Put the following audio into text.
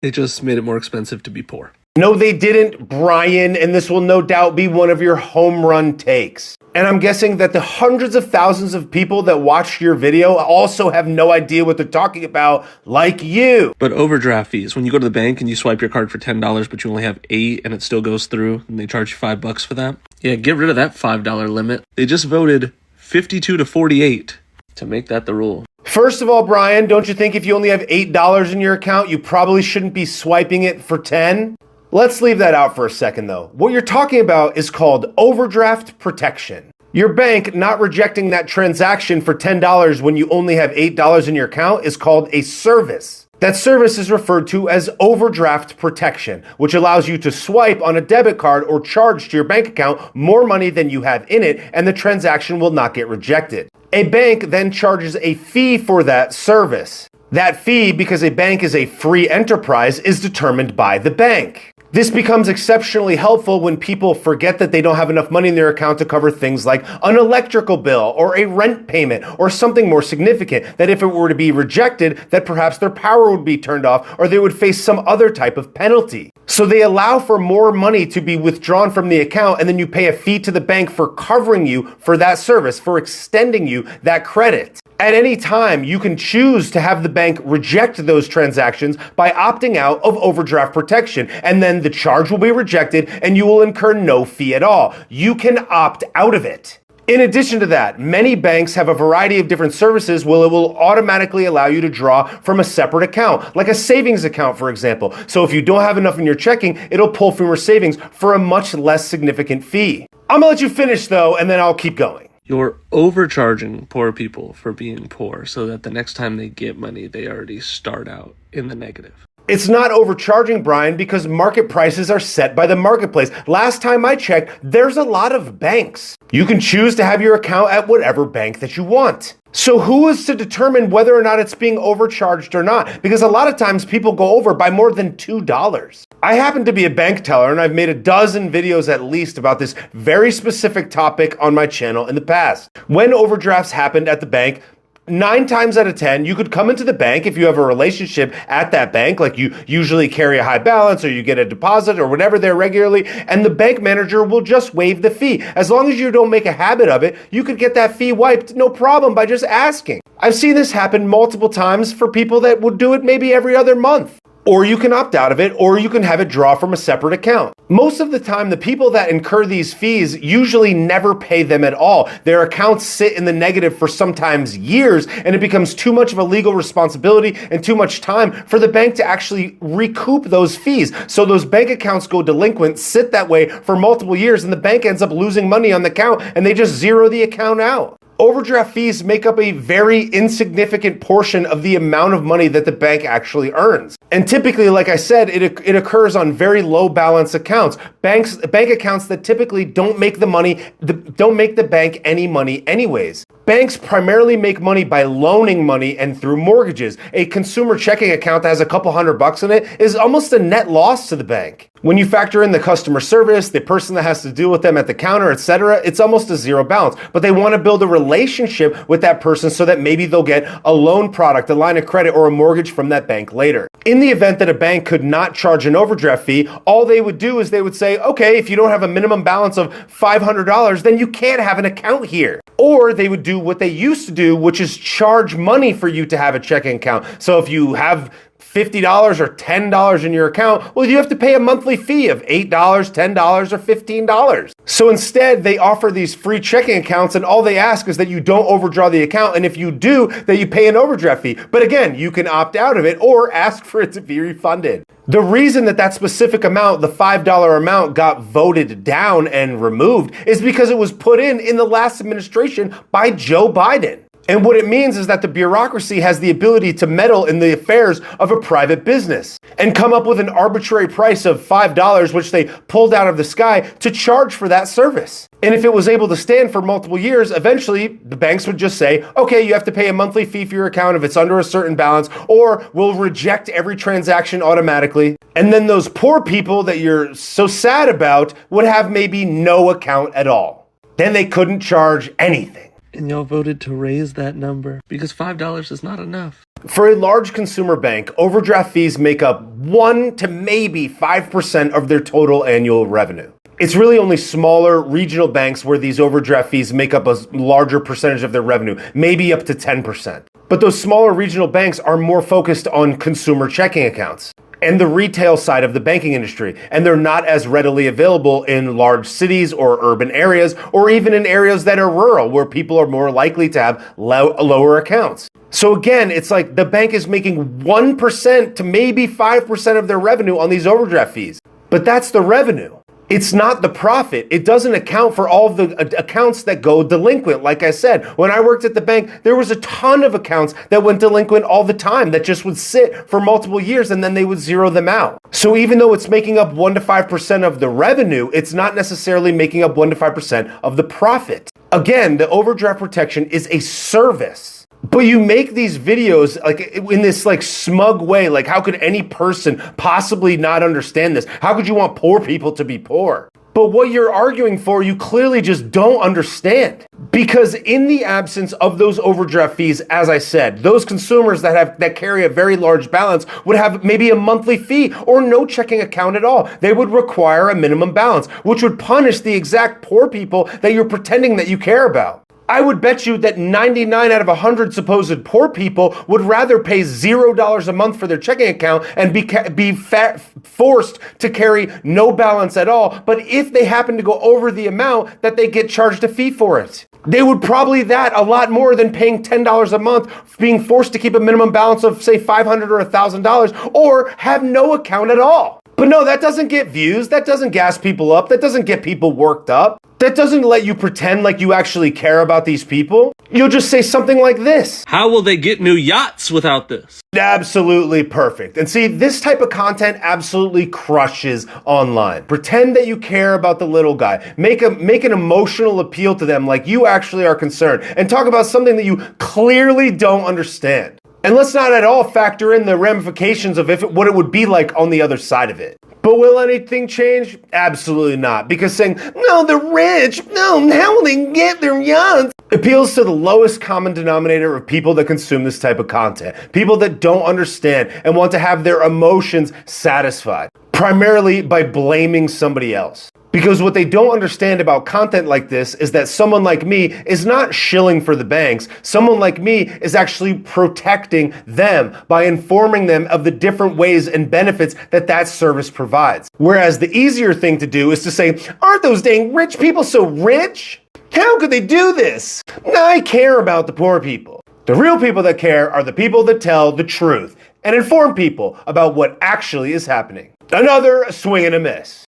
They just made it more expensive to be poor. No, they didn't, Brian, and this will no doubt be one of your home run takes. And I'm guessing that the hundreds of thousands of people that watched your video also have no idea what they're talking about, like you. But overdraft fees, when you go to the bank and you swipe your card for $10, but you only have 8 and it still goes through, and they charge you $5 for that. Yeah, get rid of that $5 limit. They just voted 52 to 48 to make that the rule. First of all, Brian, don't you think if you only have $8 in your account, you probably shouldn't be swiping it for 10? Let's leave that out for a second, though. What you're talking about is called overdraft protection. Your bank not rejecting that transaction for $10 when you only have $8 in your account is called a service. That service is referred to as overdraft protection, which allows you to swipe on a debit card or charge to your bank account more money than you have in it, and the transaction will not get rejected. A bank then charges a fee for that service. That fee, because a bank is a free enterprise, is determined by the bank. This becomes exceptionally helpful when people forget that they don't have enough money in their account to cover things like an electrical bill or a rent payment or something more significant, that if it were to be rejected, that perhaps their power would be turned off or they would face some other type of penalty. So they allow for more money to be withdrawn from the account, and then you pay a fee to the bank for covering you for that service, for extending you that credit. At any time, you can choose to have the bank reject those transactions by opting out of overdraft protection, and then the charge will be rejected and you will incur no fee at all. You can opt out of it. In addition to that, many banks have a variety of different services where it will automatically allow you to draw from a separate account, like a savings account, for example. So if you don't have enough in your checking, it'll pull from your savings for a much less significant fee. I'm gonna let you finish though, and then I'll keep going. You're overcharging poor people for being poor so that the next time they get money, they already start out in the negative. It's not overcharging, Brian, because market prices are set by the marketplace. Last time I checked, there's a lot of banks. You can choose to have your account at whatever bank that you want. So who is to determine whether or not it's being overcharged or not? Because a lot of times people go over by more than $2. I happen to be a bank teller, and I've made a dozen videos at least about this very specific topic on my channel in the past. When overdrafts happened at the bank, 9 times out of 10, you could come into the bank if you have a relationship at that bank, like you usually carry a high balance or you get a deposit or whatever there regularly, and the bank manager will just waive the fee. As long as you don't make a habit of it, you could get that fee wiped, no problem, by just asking. I've seen this happen multiple times for people that would do it maybe every other month. Or you can opt out of it, or you can have it draw from a separate account. Most of the time, the people that incur these fees usually never pay them at all. Their accounts sit in the negative for sometimes years, and it becomes too much of a legal responsibility and too much time for the bank to actually recoup those fees. So those bank accounts go delinquent, sit that way for multiple years, and the bank ends up losing money on the account, and they just zero the account out. Overdraft fees make up a very insignificant portion of the amount of money that the bank actually earns. And typically, like I said, it occurs on very low balance accounts. Bank accounts that typically don't make the bank any money anyways. Banks primarily make money by loaning money and through mortgages. A consumer checking account that has a couple $100 in it is almost a net loss to the bank. When you factor in the customer service, the person that has to deal with them at the counter, etc., it's almost a zero balance. But they want to build a relationship with that person so that maybe they'll get a loan product, a line of credit, or a mortgage from that bank later. In the event that a bank could not charge an overdraft fee, all they would do is they would say, okay, if you don't have a minimum balance of $500, then you can't have an account here. Or they would do what they used to do, which is charge money for you to have a checking account. So if you have $50 or $10 in your account, well, you have to pay a monthly fee of $8, $10, or $15. So instead, they offer these free checking accounts, and all they ask is that you don't overdraw the account, and if you do, that you pay an overdraft fee. But again, you can opt out of it or ask for it to be refunded. The reason that specific amount, the $5 amount, got voted down and removed is because it was put in the last administration by Joe Biden. And what it means is that the bureaucracy has the ability to meddle in the affairs of a private business and come up with an arbitrary price of $5, which they pulled out of the sky, to charge for that service. And if it was able to stand for multiple years, eventually the banks would just say, okay, you have to pay a monthly fee for your account if it's under a certain balance, or we'll reject every transaction automatically. And then those poor people that you're so sad about would have maybe no account at all. Then they couldn't charge anything. And y'all voted to raise that number because $5 is not enough. For a large consumer bank, overdraft fees make up 1 to maybe 5% of their total annual revenue. It's really only smaller regional banks where these overdraft fees make up a larger percentage of their revenue, maybe up to 10%. But those smaller regional banks are more focused on consumer checking accounts and the retail side of the banking industry, and they're not as readily available in large cities or urban areas, or even in areas that are rural where people are more likely to have lower accounts. So again, it's like the bank is making 1% to maybe 5% of their revenue on these overdraft fees. But that's the revenue. It's not the profit. It doesn't account for all of the accounts that go delinquent. Like I said, when I worked at the bank, there was a ton of accounts that went delinquent all the time that just would sit for multiple years and then they would zero them out. So even though it's making up 1 to 5% of the revenue, it's not necessarily making up 1 to 5% of the profit. Again, the overdraft protection is a service. But you make these videos like in this like smug way, like how could any person possibly not understand this? How could you want poor people to be poor? But what you're arguing for, you clearly just don't understand. Because in the absence of those overdraft fees, as I said, those consumers that carry a very large balance would have maybe a monthly fee or no checking account at all. They would require a minimum balance, which would punish the exact poor people that you're pretending that you care about. I would bet you that 99 out of 100 supposed poor people would rather pay $0 a month for their checking account and be forced to carry no balance at all. But if they happen to go over the amount, that they get charged a fee for it. They would probably that a lot more than paying $10 a month, being forced to keep a minimum balance of say $500 or $1,000 or have no account at all. But no, that doesn't get views. That doesn't gas people up. That doesn't get people worked up. That doesn't let you pretend like you actually care about these people. You'll just say something like this. How will they get new yachts without this? Absolutely perfect. And see, this type of content absolutely crushes online. Pretend that you care about the little guy. Make an emotional appeal to them like you actually are concerned. And talk about something that you clearly don't understand. And let's not at all factor in the ramifications of what it would be like on the other side of it. But will anything change? Absolutely not. Because saying, no, they're rich. No, how will they get their yachts? Appeals to the lowest common denominator of people that consume this type of content. People that don't understand and want to have their emotions satisfied. Primarily by blaming somebody else. Because what they don't understand about content like this is that someone like me is not shilling for the banks. Someone like me is actually protecting them by informing them of the different ways and benefits that service provides. Whereas the easier thing to do is to say, aren't those dang rich people so rich? How could they do this? I care about the poor people. The real people that care are the people that tell the truth and inform people about what actually is happening. Another swing and a miss.